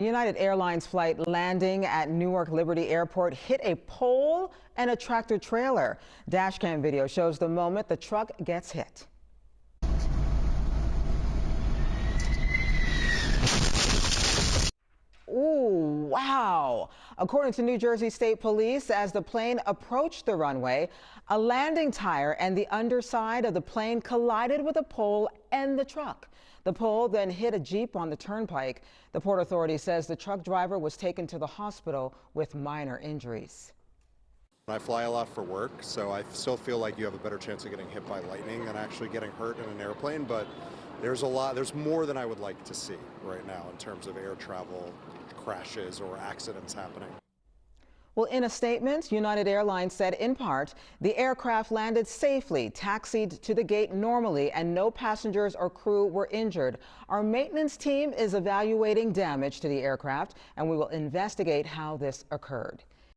United Airlines flight landing at Newark Liberty Airport hit a pole and a tractor trailer. Dashcam video shows the moment the truck gets hit. Ooh, wow. According to New Jersey State Police, as the plane approached the runway, a landing tire and the underside of the plane collided with a pole and the truck. The pole then hit a Jeep on the turnpike. The Port Authority says the truck driver was taken to the hospital with minor injuries. I fly a lot for work, so I still feel like you have a better chance of getting hit by lightning than actually getting hurt in an airplane, but there's more than I would like to see right now in terms of air travel crashes or accidents happening. Well, in a statement, United Airlines said in part, the aircraft landed safely, taxied to the gate normally, and no passengers or crew were injured. Our maintenance team is evaluating damage to the aircraft, and we will investigate how this occurred.